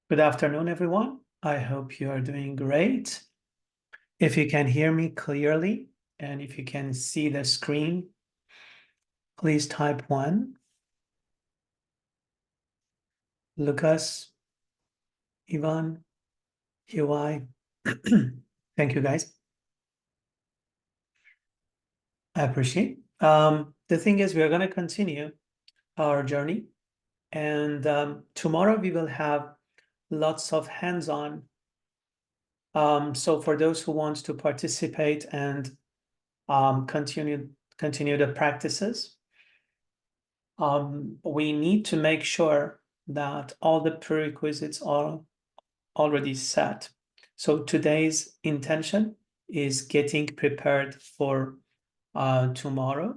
Good afternoon, everyone. I hope you are doing great. If you can hear me clearly and if you can see the screen, please type 1. Lucas, Ivan, UI. Thank you, guys. I appreciate. The thing is, we are going to continue our journey, and tomorrow we will have lots of hands-on. So for those who want to participate and continue the practices, we need to make sure that all the prerequisites are already set. So today's intention is getting prepared for tomorrow.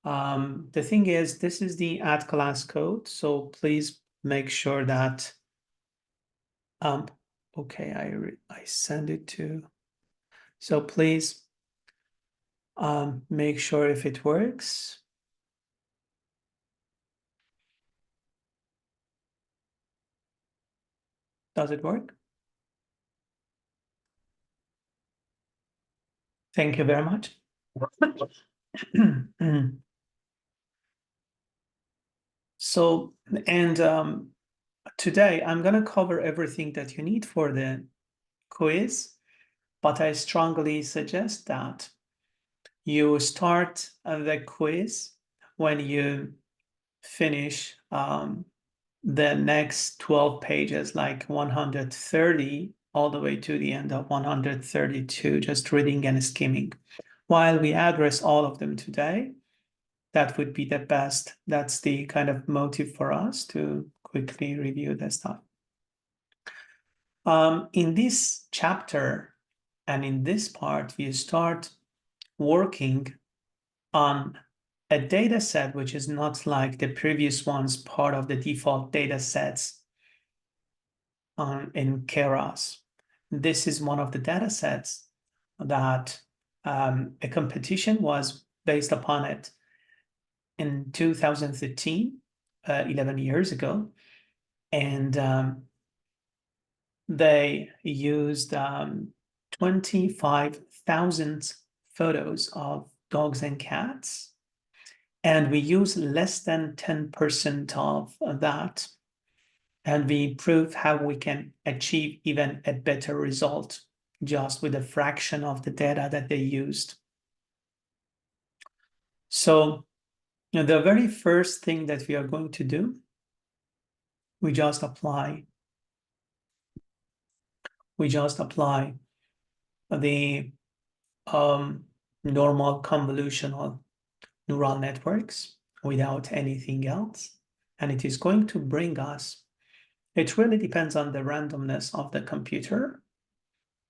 The thing is, this is the add class code, so please make sure that okay, I send it to, so please make sure if it works. Does it work? Thank you very much. So, and today I'm going to cover everything that you need for the quiz, but I strongly suggest that you start the quiz when you finish the next 12 pages, like 130 all the way to the end of 132, just reading and skimming. While we address all of them today, that would be the best. That's the kind of motive for us to quickly review the stuff. In this chapter and in this part, we start working on a data set which is not like the previous ones, part of the default data sets in Keras. This is one of the data sets that a competition was based upon it in 2013, 11 years ago. And they used 25,000 photos of dogs and cats. And we use less than 10% of that. And we prove how we can achieve even a better result just with a fraction of the data that they used. So, the very first thing that we are going to do, we just apply the normal convolutional neural networks without anything else. And it is going to bring us, it really depends on the randomness of the computer,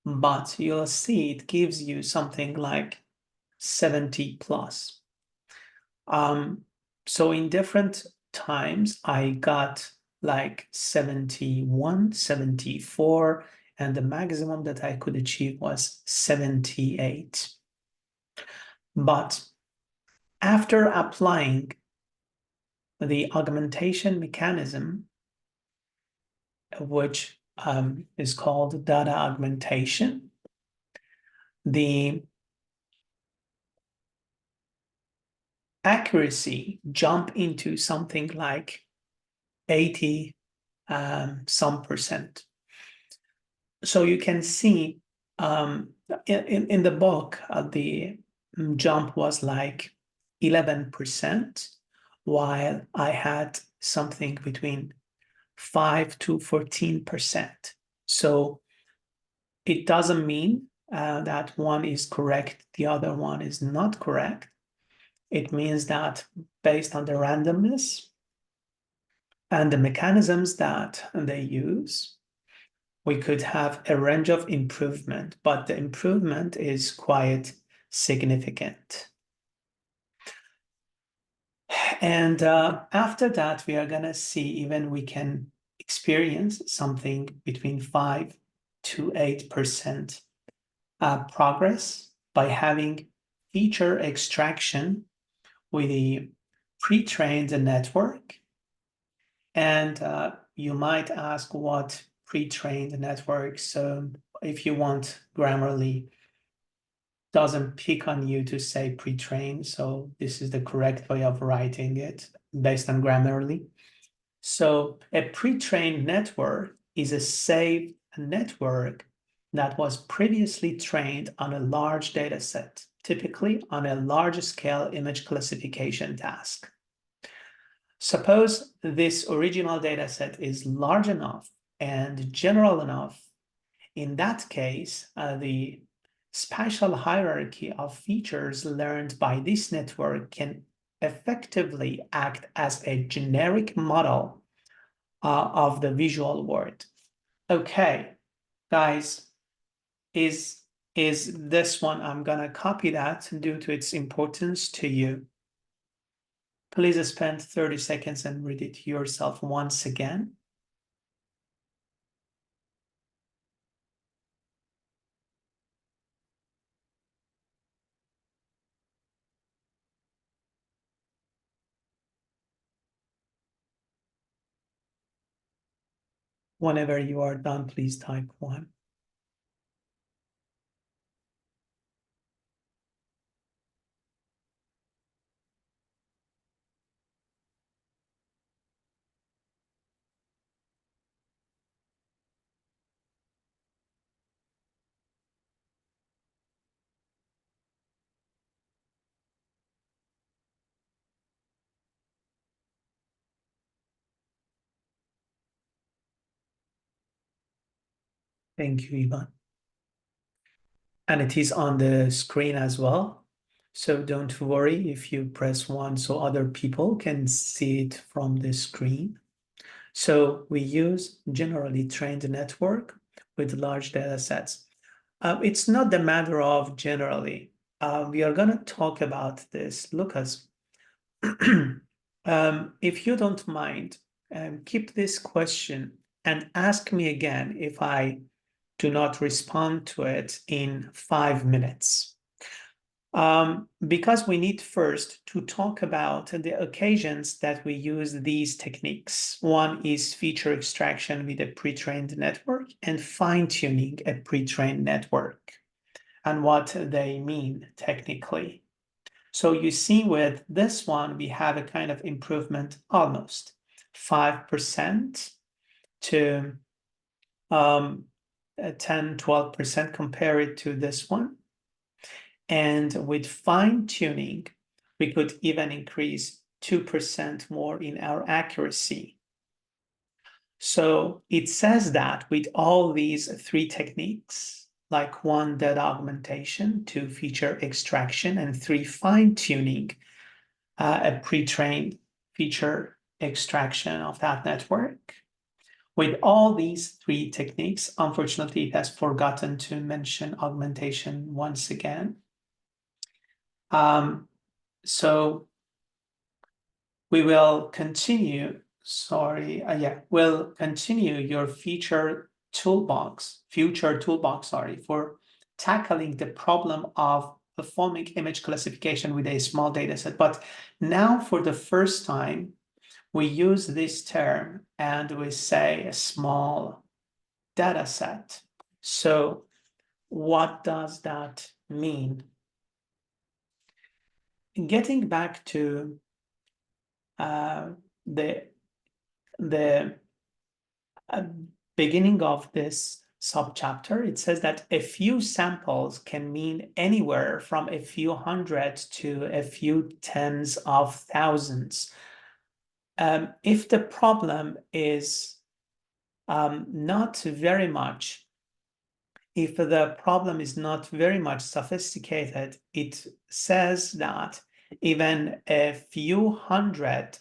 but you'll see it gives you something like 70 plus. So in different times, I got like 71, 74, and the maximum that I could achieve was 78. But after applying the augmentation mechanism, which is called data augmentation, the accuracy jump into something like 80 some percent. So you can see in the book, the jump was like 11%, while I had something between 5 to 14%. So it doesn't mean that one is correct, the other one is not correct. It means that based on the randomness and the mechanisms that they use, we could have a range of improvement, but the improvement is quite significant. And after that, we are going to see even we can experience something between 5 to 8% progress by having feature extraction with the pre-trained network And you might ask what pre-trained networks. So if you want Grammarly doesn't pick on you to say pre-trained, so this is the correct way of writing it based on Grammarly. So a pre-trained network is a saved network that was previously trained on a large data set, typically on a large-scale image classification task. Suppose this original data set is large enough and general enough. In that case, the spatial hierarchy of features learned by this network can effectively act as a generic model of the visual world. Okay, guys, is this one, I'm gonna copy that due to its importance to you. Please spend 30 seconds and read it yourself once again. Whenever you are done, please type 1. Thank you, Ivan. And it is on the screen as well. So don't worry if you press 1 so other people can see it from the screen. So we use generally trained network with large data sets. It's not the matter of generally. We are going to talk about this. Lucas, if you don't mind, keep this question and ask me again if I do not respond to it in 5 minutes. Because we need first to talk about the occasions that we use these techniques. One is feature extraction with a pre-trained network and fine-tuning a pre-trained network and what they mean technically. So you see with this one, we have a kind of improvement almost 5% to 10, 12% compared to this one. And with fine tuning, we could even increase 2% more in our accuracy. So it says that with all these 3 techniques, like 1, data augmentation, 2, feature extraction, and 3, fine tuning, a pre-trained feature extraction of that network. With all these 3 techniques, unfortunately, it has forgotten to mention augmentation once again. So we will continue, we'll continue your future toolbox, for tackling the problem of performing image classification with a small data set. But now for the first time, we use this term and we say a small data set. So what does that mean? Getting back to the beginning of this subchapter, it says that a few samples can mean anywhere from a few hundred to a few tens of thousands. If the problem is not very much, if the problem is not very much sophisticated, it says that even a few hundreds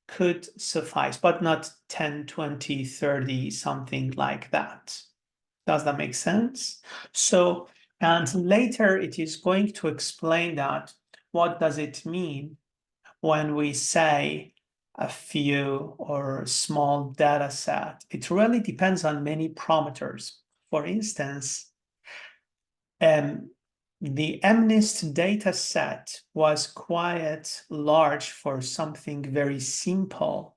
could suffice, but not 10, 20, 30, something like that. Does that make sense? So, and later it is going to explain that what does it mean when we say a few or small data set. It really depends on many parameters. For instance, the MNIST data set was quite large for something very simple,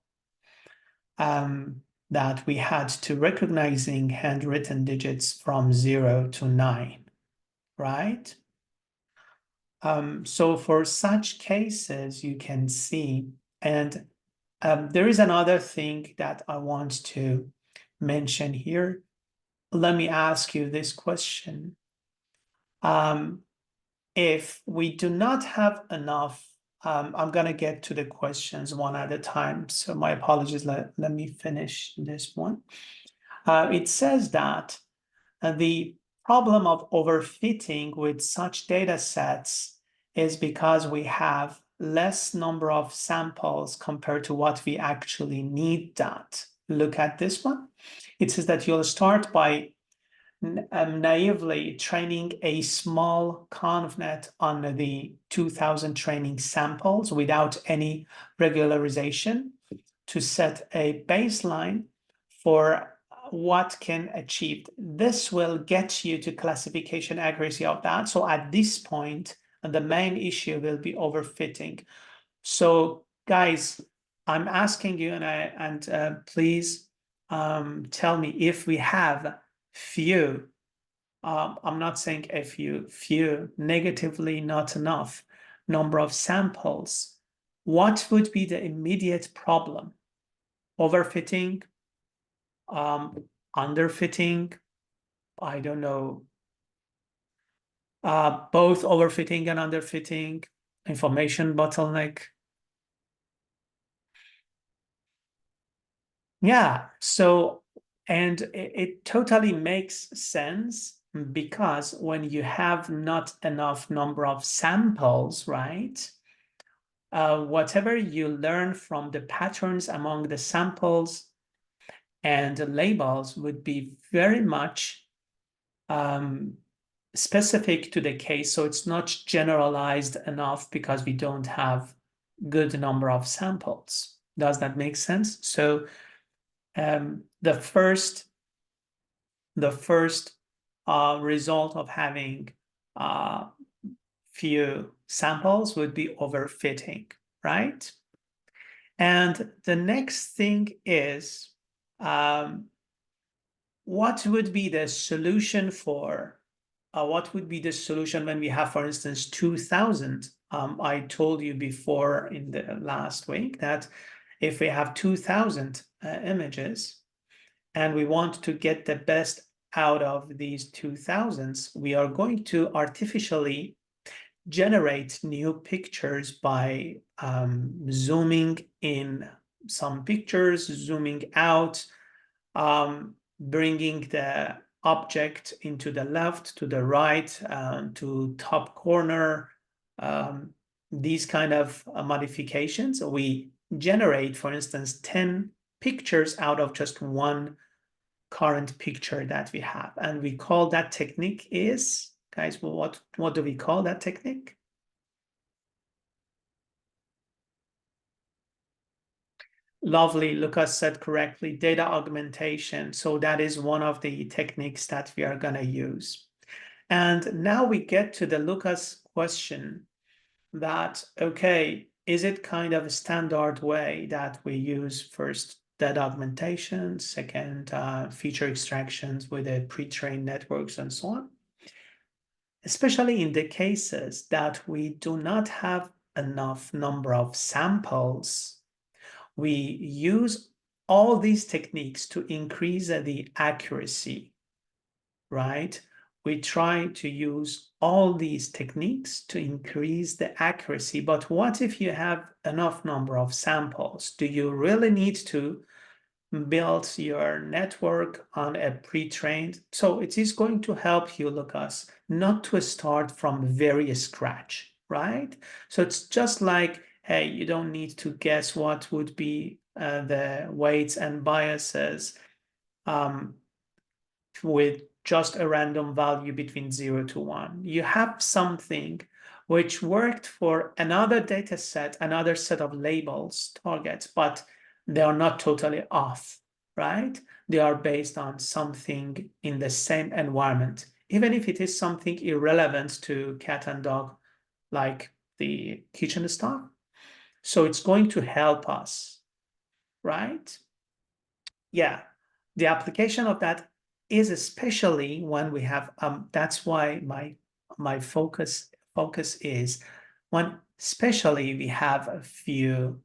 that we had to recognizing handwritten digits from 0 to 9, right? So for such cases, you can see, and there is another thing that I want to mention here. Let me ask you this question. If we do not have enough, I'm going to get to the questions one at a time. So my apologies. Let me finish this one. It says that the problem of overfitting with such data sets is because we have less number of samples compared to what we actually need that. Look at this one. It says that you'll start by naively training a small ConvNet on the 2000 training samples without any regularization to set a baseline for what can achieve. This will get you to classification accuracy of that. So at this point, the main issue will be overfitting. So guys, I'm asking you, and please tell me if we have few, I'm not saying a few, negatively not enough number of samples, what would be the immediate problem? Overfitting, underfitting, I don't know, both overfitting and underfitting, information bottleneck. Yeah, so, and it totally makes sense because when you have not enough number of samples, right? Whatever you learn from the patterns among the samples and the labels would be very much specific to the case. So it's not generalized enough because we don't have good number of samples. Does that make sense? So the first result of having few samples would be overfitting, right? And the next thing is, what would be the solution for, what would be the solution when we have, for instance, 2000? I told you before in the last week that if we have 2000 images and we want to get the best out of these 2000s, we are going to artificially generate new pictures by zooming in some pictures, zooming out, bringing the object into the left, to the right, to top corner, these kind of modifications. We generate, for instance, 10 pictures out of just one current picture that we have. And we call that technique is, guys, what do we call that technique? Lovely, Lucas said correctly, data augmentation. So that is one of the techniques that we are going to use. And now we get to the Lucas question that, okay, is it kind of a standard way that we use first data augmentation, second feature extractions with the pre-trained networks and so on? Especially in the cases that we do not have enough number of samples, we use all these techniques to increase the accuracy, right? We try to use all these techniques to increase the accuracy. But what if you have enough number of samples? Do you really need to build your network on a pre-trained? So it is going to help you, Lucas, not to start from very scratch, right? So it's just like, hey, you don't need to guess what would be the weights and biases with just a random value between 0 to 1. You have something which worked for another data set, another set of labels, targets, but they are not totally off, right? They are based on something in the same environment. even if it is something irrelevant to cat and dog, like the kitchen stuff. So it's going to help us, right? Yeah, the application of that is especially when we have that's why my focus is when especially we have a few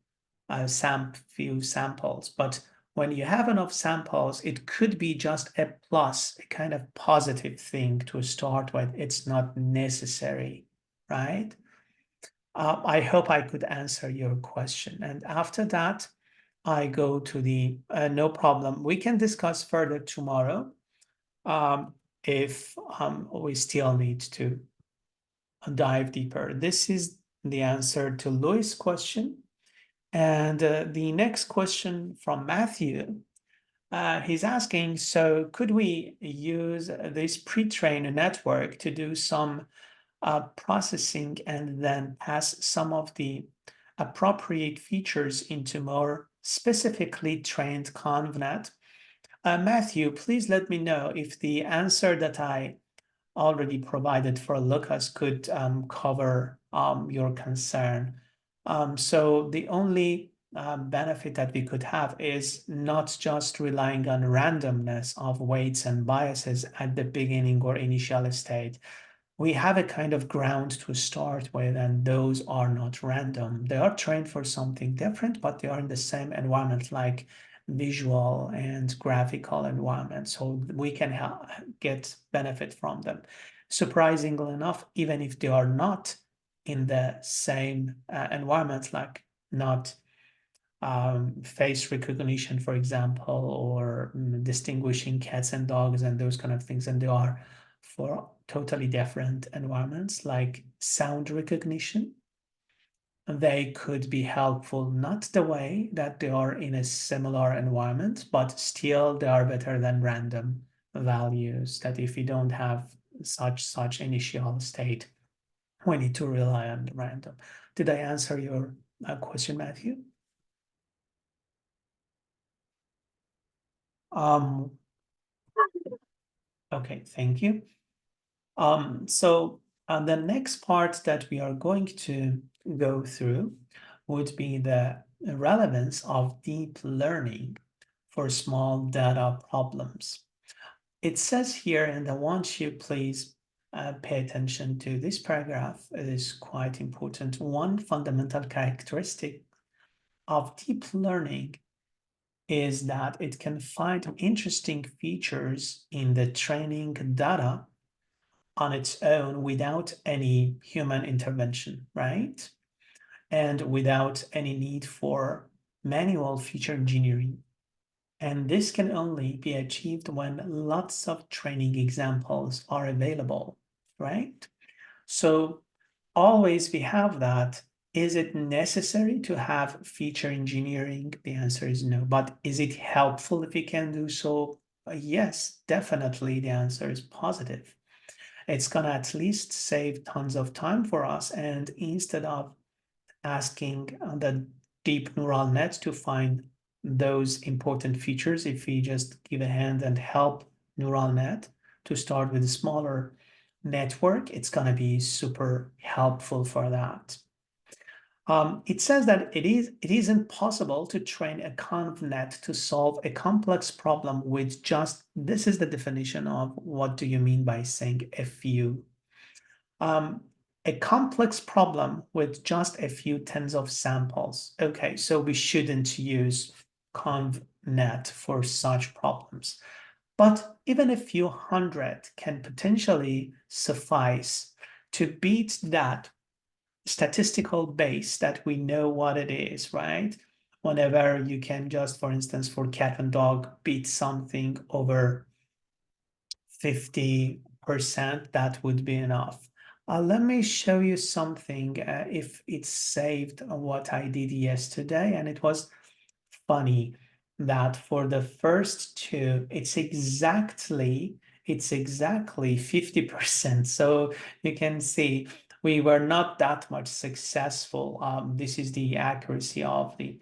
samples, but when you have enough samples, it could be just a plus, a kind of positive thing to start with. It's not necessary, right? I hope I could answer your question. And after that, I go to the no problem. We can discuss further tomorrow if we still need to dive deeper. This is the answer to Louis' question. And the next question from Matthew, he's asking, so could we use this pre-trained network to do some processing and then pass some of the appropriate features into more specifically trained ConvNet? Matthew, please let me know if the answer that I already provided for Lucas could cover your concern. So the only benefit that we could have is not just relying on randomness of weights and biases at the beginning or initial state. We have a kind of ground to start with, and those are not random. They are trained for something different, but they are in the same environment, like visual and graphical environment. So we can get benefit from them. Surprisingly enough, even if they are not in the same environment, like not face recognition, for example, or distinguishing cats and dogs and those kind of things, and they are for totally different environments, like sound recognition. They could be helpful, not the way that they are in a similar environment, but still they are better than random values, that if you don't have such initial state, we need to rely on random. Did I answer your question, Matthew? Um, okay, thank you. So the next part that we are going to go through would be the relevance of deep learning for small data problems. It says here, and I want you please pay attention to this paragraph. It is quite important. One fundamental characteristic of deep learning is that it can find interesting features in the training data on its own without any human intervention, right? And without any need for manual feature engineering. And this can only be achieved when lots of training examples are available, right? So always we have that. Is it necessary to have feature engineering? The answer is no. But is it helpful if we can do so? Yes, definitely. The answer is positive. It's gonna at least save tons of time for us. And instead of asking the deep neural net to find those important features, if we just give a hand and help neural net to start with a smaller network, it's gonna be super helpful for that. It says that it isn't possible to train a ConvNet to solve a complex problem with just, this is the definition of what do you mean by saying a few. A complex problem with just a few tens of samples. Okay, so we shouldn't use ConvNet for such problems. But even a few hundred can potentially suffice to beat that statistical base that we know what it is, right? Whenever you can just, for instance, for cat and dog, beat something over 50%, that would be enough. Let me show you something, if it's saved what I did yesterday, and it was funny that for the first two, it's exactly 50%. So you can see we were not that much successful. This is the accuracy of the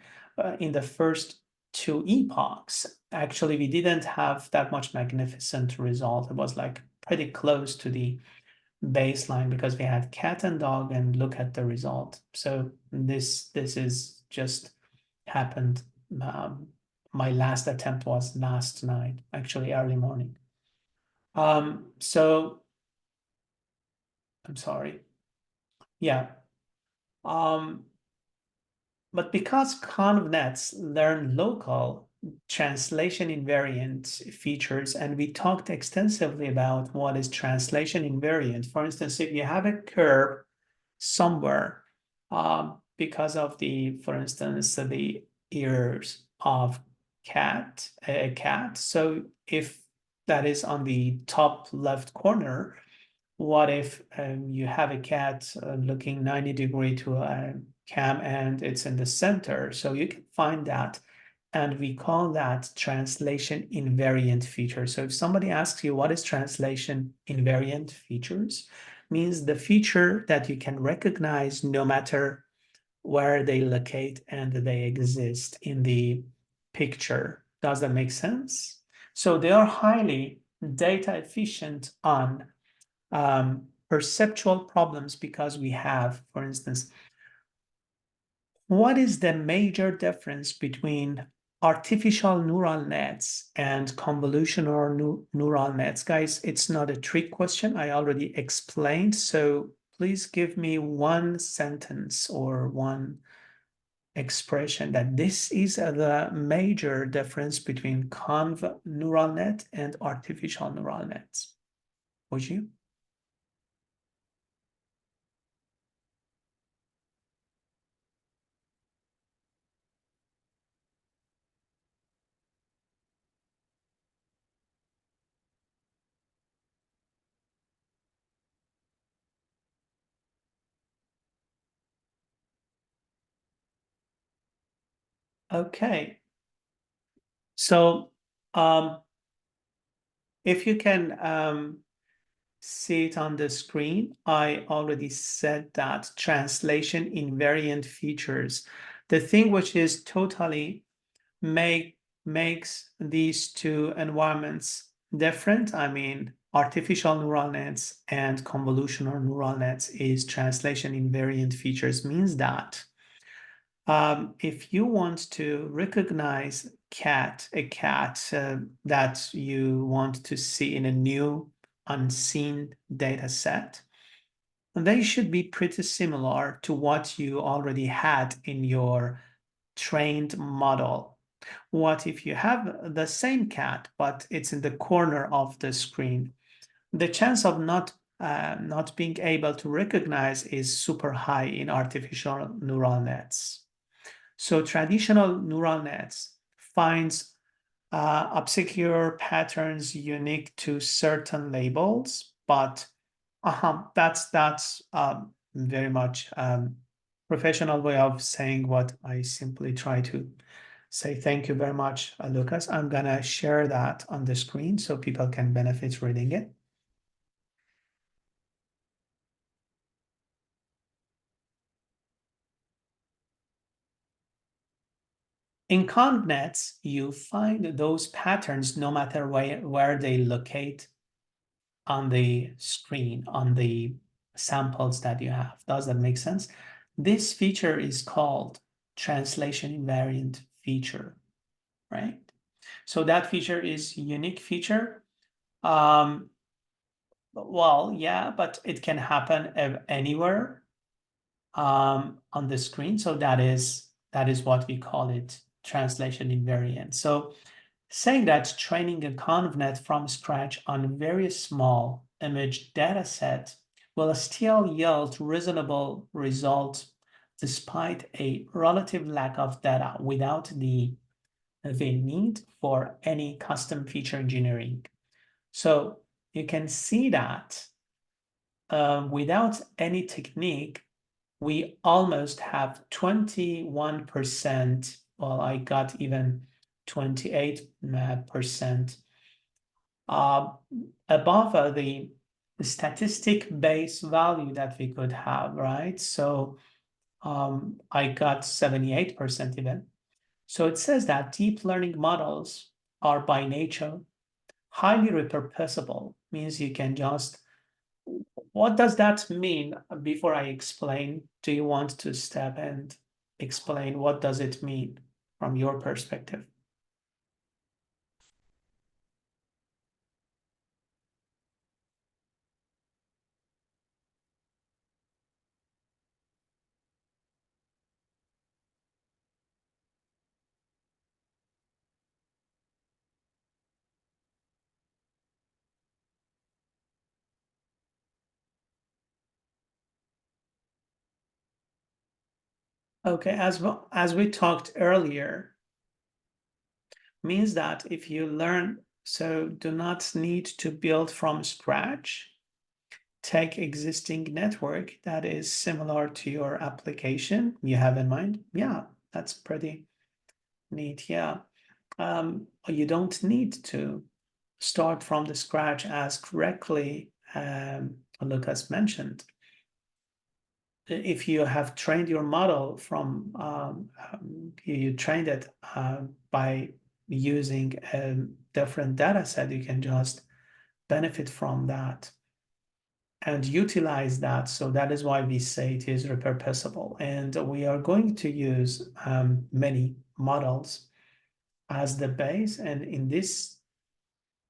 in the first two epochs. Actually, we didn't have that much magnificent result. It was like pretty close to the baseline because we had cat and dog, and look at the result. So this is just happened. My last attempt was last night, actually early morning. So I'm sorry. Yeah. Um, but because ConvNets learn local translation invariant features, and we talked extensively about what is translation invariant. For instance, if you have a curve somewhere, because of the, for instance, the ears of a cat. So if that is on the top left corner, what if you have a cat looking 90 degree to a cam and it's in the center? So you can find that. And we call that translation invariant feature. So if somebody asks you what is translation invariant features, means the feature that you can recognize no matter where they locate and they exist in the picture. Does that make sense? So they are highly data efficient on perceptual problems because we have, for instance, what is the major difference between artificial neural nets and convolutional neural nets? Guys, it's not a trick question. I already explained. So please give me one sentence or one expression that this is the major difference between conv neural net and artificial neural nets. Would you? Okay. So if you can see it on the screen, I already said that translation invariant features. The thing which is totally makes these two environments different, I mean, artificial neural nets and convolutional neural nets, is translation invariant features, means that if you want to recognize a cat that you want to see in a new unseen data set, they should be pretty similar to what you already had in your trained model. What if you have the same cat, but it's in the corner of the screen? The chance of not being able to recognize is super high in artificial neural nets. So traditional neural nets finds obscure patterns unique to certain labels, but that's very much professional way of saying what I simply try to say. Thank you very much, Lucas. I'm gonna share that on the screen so people can benefit reading it. In ConvNets, you find those patterns no matter where they locate on the screen, on the samples that you have. Does that make sense? This feature is called translation invariant feature, right? So that feature is a unique feature. Well, yeah, but it can happen anywhere on the screen. So that is what we call it, translation invariant. So saying that training a ConvNet from scratch on a very small image data set will still yield reasonable results despite a relative lack of data without the need for any custom feature engineering. So you can see that without any technique, we almost have 21%. Well, I got even 28% uh, above the statistic base value that we could have, right? So I got 78% even. So it says that deep learning models are by nature highly repurposable means you can just, what does that mean? Before I explain, do you want to step and explain what does it mean from your perspective? Okay, as well as we talked earlier, means that if you learn, so do not need to build from scratch. Take existing network that is similar to your application you have in mind. Yeah, that's pretty neat. Yeah. You don't need to start from the scratch as correctly Lucas mentioned. If you have trained your model from, you trained it by using a different data set, you can just benefit from that and utilize that. So that is why we say it is repurposable. And we are going to use many models as the base. And in this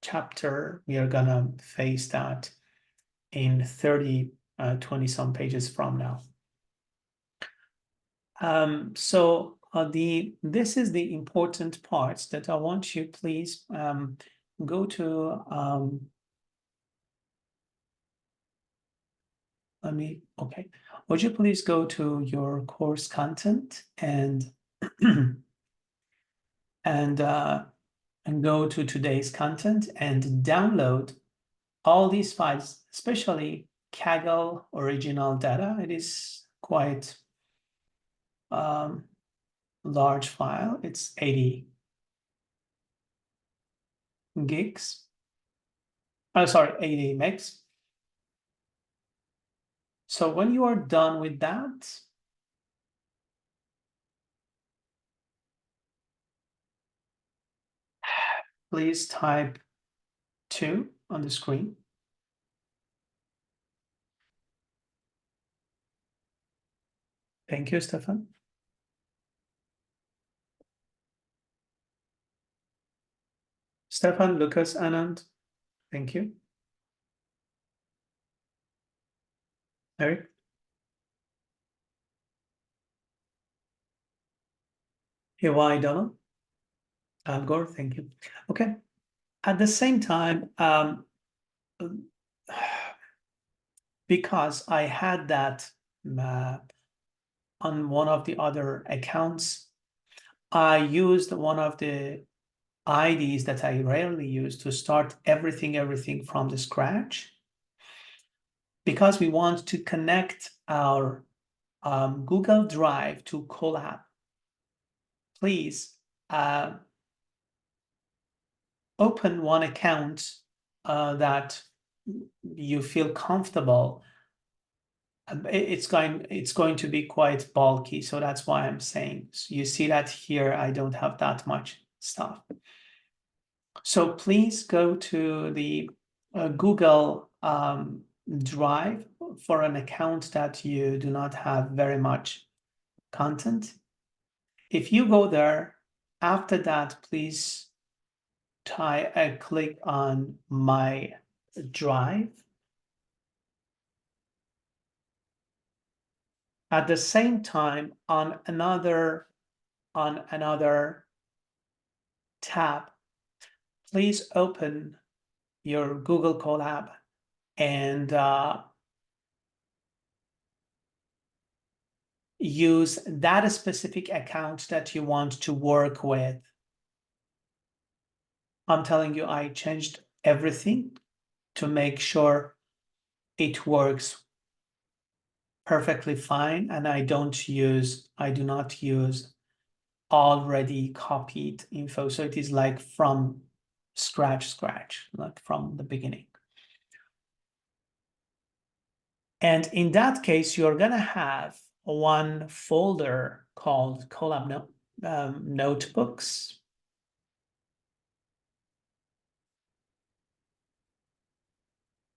chapter, we are gonna face that in 30, 20 some pages from now. This is the important parts that I want you please go to okay. Would you please go to your course content and and go to today's content and download all these files, especially Kaggle original data. It is quite large file. It's 80 gigs. Oh, sorry, 80 megs. So when you are done with that, please type 2 on the screen. Thank you, Stefan. Stefan, Lucas, Anand, thank you. Eric? Why, Donald? Al Gore, thank you. Okay. At the same time, because I had that on one of the other accounts, I used one of the IDs that I rarely use to start everything from the scratch, because we want to connect our Google Drive to Colab. Please open one account that you feel comfortable. It's going to be quite bulky, so that's why I'm saying. So you see that here I don't have that much stuff. So please go to the Google Drive for an account that you do not have very much content. If you go there, after that, please click on My Drive. At the same time, on another tab, please open your Google Colab and use that specific account that you want to work with. I'm telling you, I changed everything to make sure it works perfectly fine, and I do not use already copied info. So it is like from scratch, like from the beginning. And in that case, you're gonna have one folder called Colab Notebooks.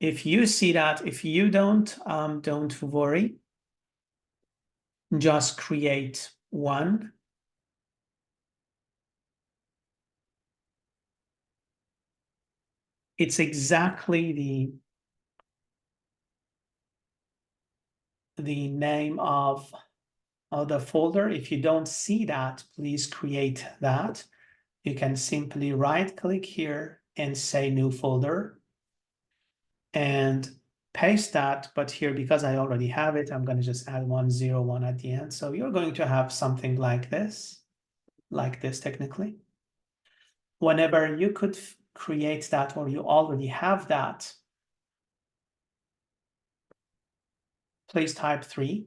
If you see that, if you don't worry, just create one. It's exactly the name of the folder. If you don't see that, please create that. You can simply right click here and say new folder and paste that. But here, because I already have it, I'm going to just add 101 at the end. So you're going to have something like this technically. Whenever you could create that or you already have that, please type 3.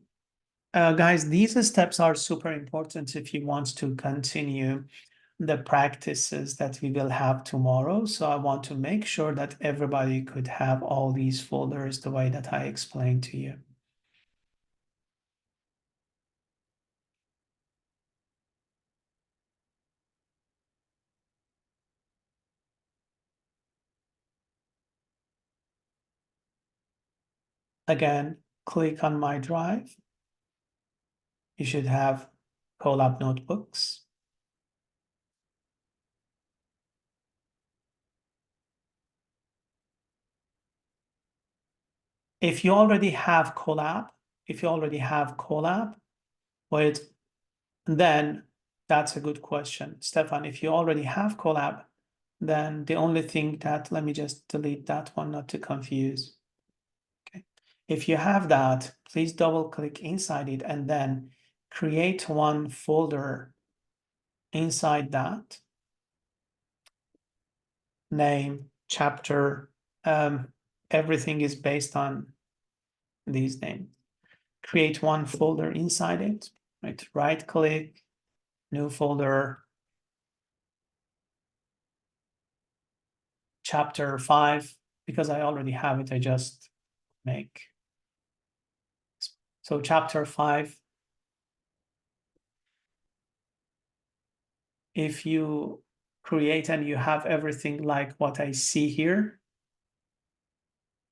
Guys, these steps are super important if you want to continue the practices that we will have tomorrow. So I want to make sure that everybody could have all these folders the way that I explained to you. Again, click on my drive. You should have Colab notebooks. If you already have Colab, wait, then that's a good question. Stefan, if you already have Colab, then the only thing that, let me just delete that one, not to confuse. Okay. If you have that, please double click inside it and then create one folder inside that. Name, chapter, everything is based on these names. Create one folder inside it, right click, new folder, chapter 5, because I already have it, I just make. So chapter 5, if you create and you have everything like what I see here,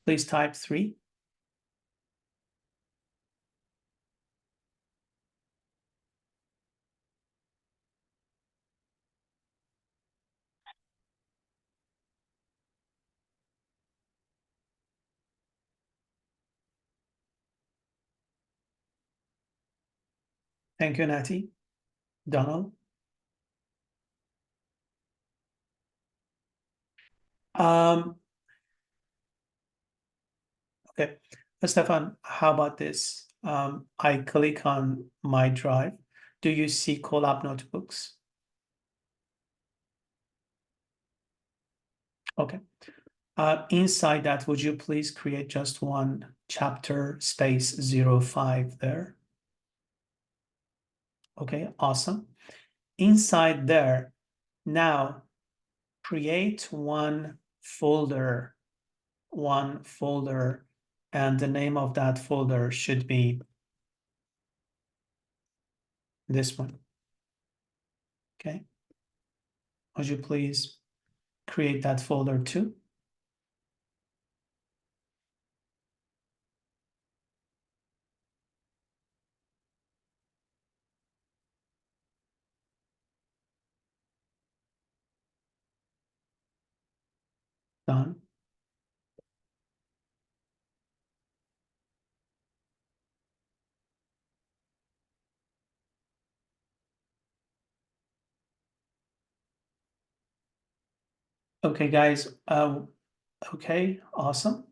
please type 3. Thank you, Natty. Donald. Okay, Stefan, how about this? I click on my drive. Do you see Colab notebooks? Okay. Inside that, would you please create just one chapter space 05 there? Okay, awesome. Inside there, now create one folder, and the name of that folder should be this one. Okay. Would you please create that folder too? Done. Okay, guys. Okay, awesome.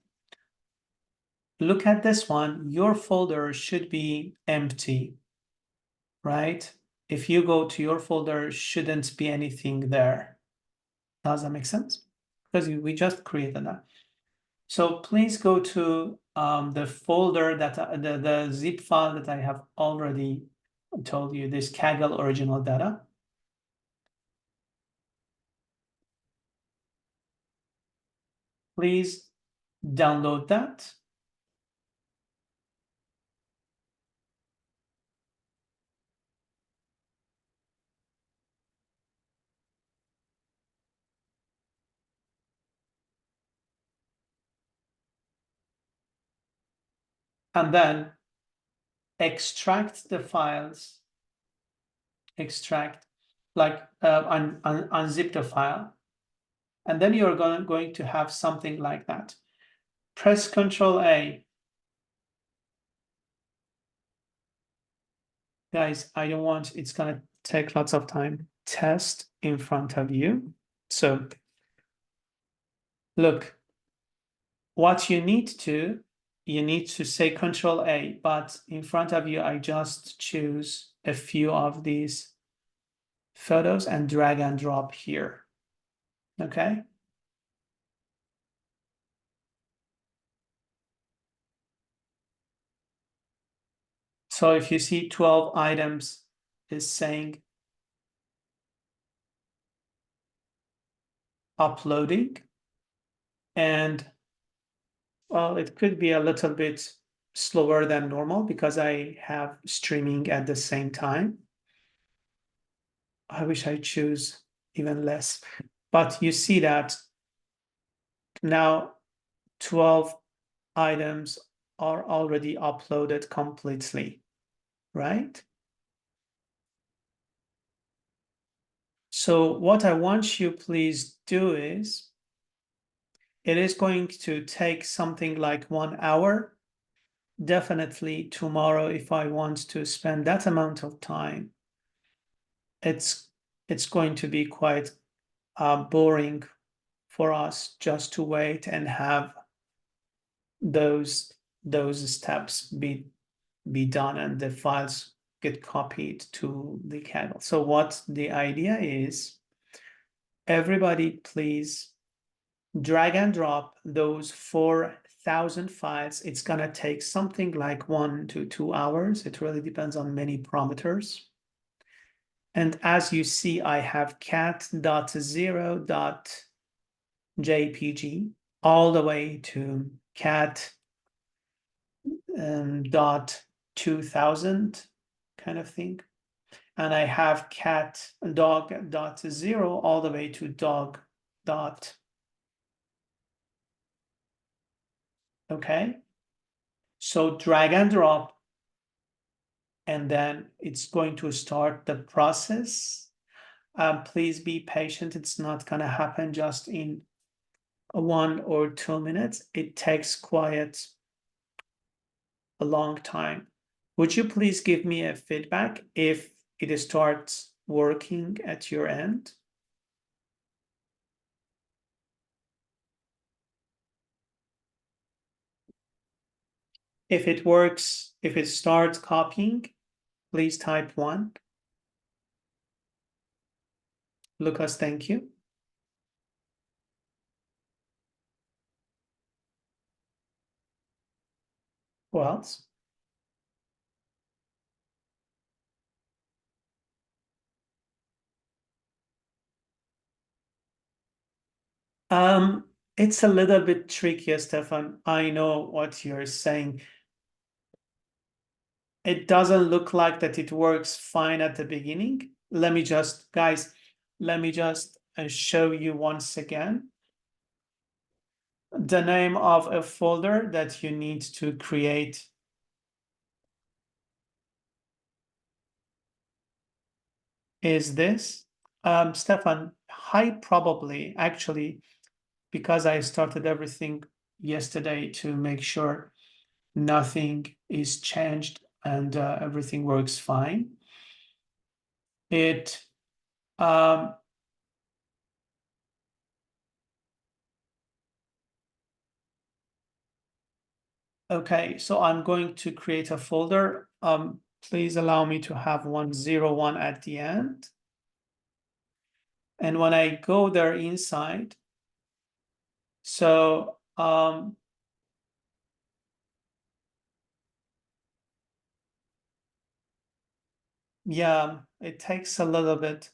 Look at this one. Your folder should be empty, right? If you go to your folder, shouldn't be anything there. Does that make sense? Because we just created that. So please go to the folder that the zip file that I have already told you, this Kaggle original data. Please download that. and then extract the files, extract, like unzip the file, and then you're going to have something like that. Press Ctrl A. Guys, I don't want, it's gonna take lots of time. Test in front of you. So look, what you need to say Control A, but in front of you, I just choose a few of these photos and drag and drop here. Okay. So if you see 12 items is saying uploading, and well, it could be a little bit slower than normal because I have streaming at the same time. I wish I choose even less, but you see that now 12 items are already uploaded completely, right? So what I want you please do is, it is going to take something like 1 hour. Definitely tomorrow, if I want to spend that amount of time, it's going to be quite boring for us just to wait and have those steps be done and the files get copied to the Kaggle. So what the idea is, everybody please drag and drop those 4,000 files. It's gonna take something like 1 to 2 hours. It really depends on many parameters. And as you see, I have cat.0.jpg all the way to cat dot 2000 kind of thing. And I have cat dog dot 0 all the way to dog dot. Okay. So drag and drop, and then it's going to start the process. Please be patient. It's not going to happen just in 1 or 2 minutes. It takes quite a long time. Would you please give me a feedback if it starts working at your end? If it works, if it starts copying, please type 1. Lucas, thank you. Who else? It's a little bit tricky, Stefan. I know what you're saying. It doesn't look like that it works fine at the beginning. Let me just, guys, let me just show you once again the name of a folder that you need to create. Is this, Stefan, high probably, actually, because I started everything yesterday to make sure nothing is changed and everything works fine. It okay, so I'm going to create a folder. Please allow me to have 101 at the end. And when I go there inside, so yeah, it takes a little bit.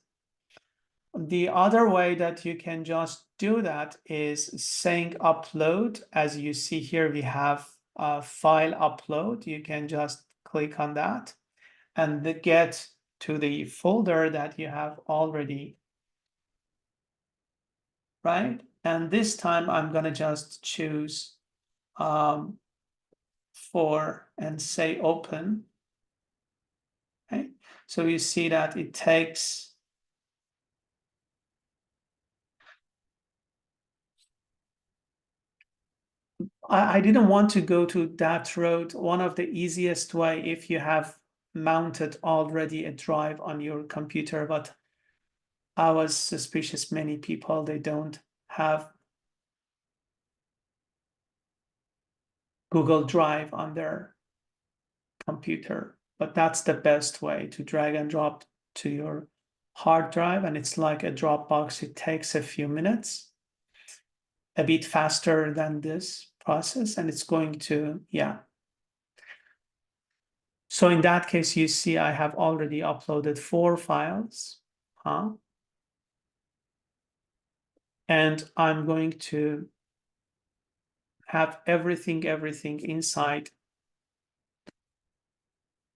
The other way that you can just do that is saying upload. As you see here, we have a file upload. You can just click on that and get to the folder that you have already, right? And this time I'm gonna just choose 4 and say open. Okay, so you see that it takes I didn't want to go to that road. One of the easiest way, if you have mounted already a drive on your computer, but I was suspicious many people, they don't have Google Drive on their computer, but that's the best way to drag and drop to your hard drive. And it's like a Dropbox. It takes a few minutes, a bit faster than this process, and it's going to, yeah. So in that case, you see I have already uploaded 4 files, and I'm going to have everything inside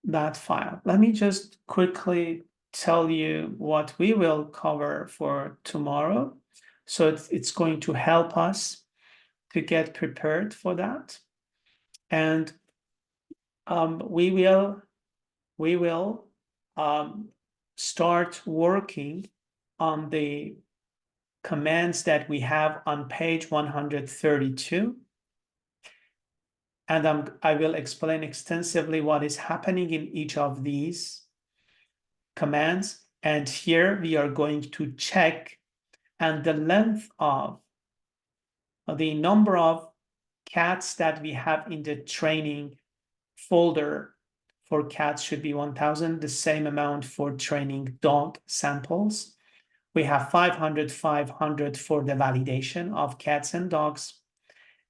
that file. Let me just quickly tell you what we will cover for tomorrow. So it's going to help us to get prepared for that. And we will start working on the commands that we have on page 132. And I will explain extensively what is happening in each of these commands. And here we are going to check and the length of the number of cats that we have in the training folder for cats should be 1000, the same amount for training dog samples. We have 500 for the validation of cats and dogs.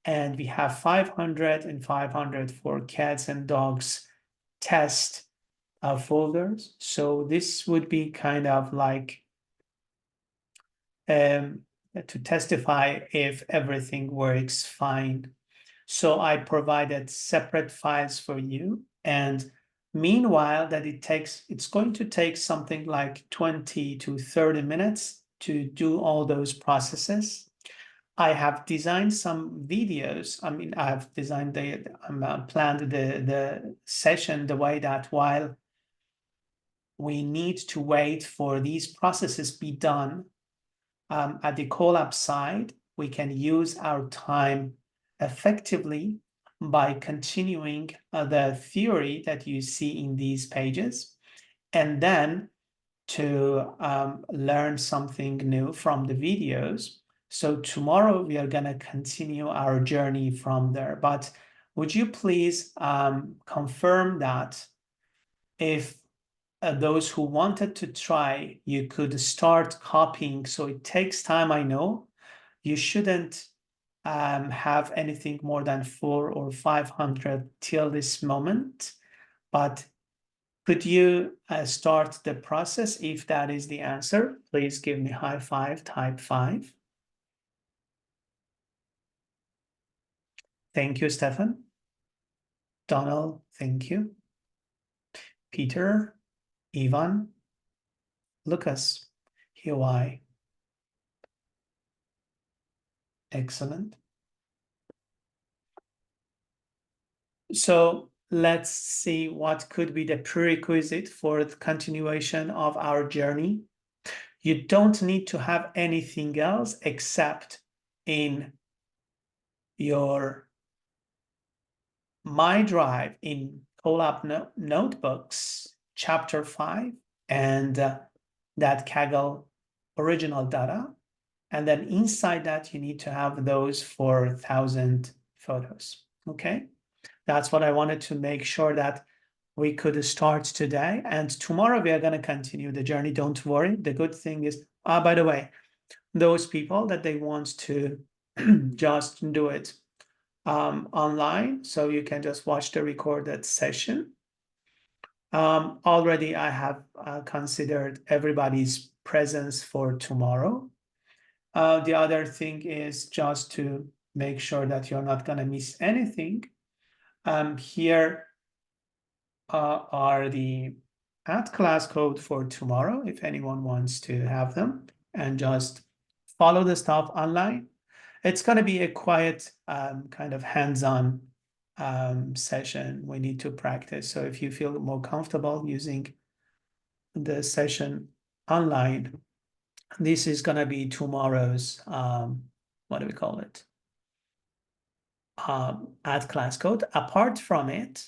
And we have 500 and 500 for cats and dogs test folders. So this would be kind of like to testify if everything works fine. So I provided separate files for you. And meanwhile, that it's going to take something like 20 to 30 minutes to do all those processes. I have designed some videos. I mean, I have designed planned the session the way that while we need to wait for these processes be done at the Colab side, we can use our time effectively by continuing the theory that you see in these pages, and then to learn something new from the videos. So tomorrow we are going to continue our journey from there. But would you please confirm that if those who wanted to try, you could start copying. So it takes time, I know. You shouldn't have anything more than 400 or 500 till this moment. But could you start the process? If that is the answer, please give me high five, type 5. Thank you, Stefan. Donald, thank you. Peter, Ivan, Lucas, Huai. Excellent. So let's see what could be the prerequisite for the continuation of our journey. You don't need to have anything else except in your My Drive in Colab Notebooks, Chapter 5, and that Kaggle original data. And then inside that, you need to have those 4,000 photos. Okay, that's what I wanted to make sure that we could start today. And tomorrow we are going to continue the journey. Don't worry. The good thing is, by the way, those people that they want to just do it online, so you can just watch the recorded session. Already I have considered everybody's presence for tomorrow. The other thing is just to make sure that you're not going to miss anything. Here are the @class code for tomorrow, if anyone wants to have them, and just follow the stuff online. It's going to be a quiet kind of hands-on session we need to practice. So if you feel more comfortable using the session online, this is gonna be tomorrow's what do we call it? Add class code. Apart from it,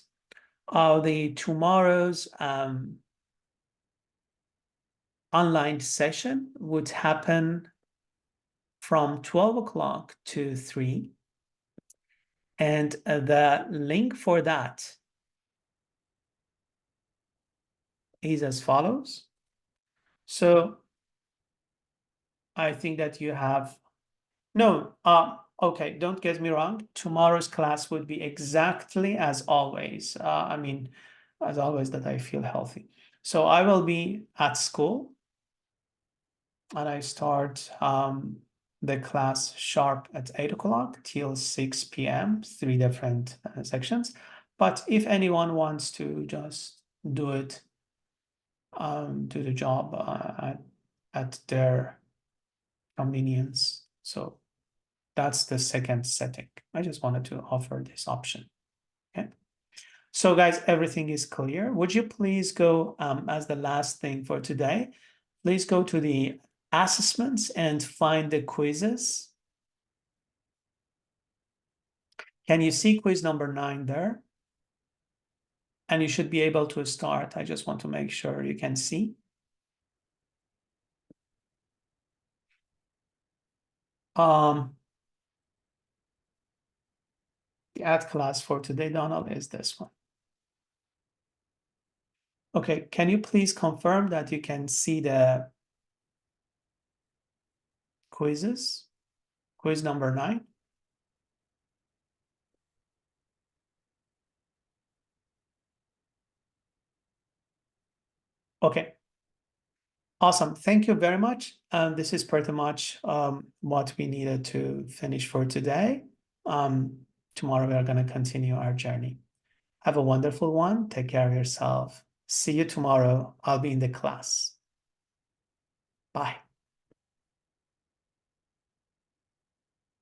the tomorrow's online session would happen from 12 o'clock to 3. And the link for that is as follows. So I think that you have, no, okay, don't get me wrong. Tomorrow's class would be exactly as always. I mean, as always that I feel healthy. So I will be at school and I start the class sharp at 8 o'clock till 6 p.m., 3 different sections. But if anyone wants to just do it, do the job at their convenience. So that's the second setting. I just wanted to offer this option. Okay. So guys, everything is clear. Would you please go as the last thing for today, please go to the assessments and find the quizzes. Can you see quiz number 9 there? And you should be able to start. I just want to make sure you can see. The add class for today, Donald, is this one. Okay, can you please confirm that you can see the quizzes? Quiz number 9. Okay. Awesome. Thank you very much. This is pretty much what we needed to finish for today. Tomorrow we are going to continue our journey. Have a wonderful one. Take care of yourself. See you tomorrow. I'll be in the class. Bye.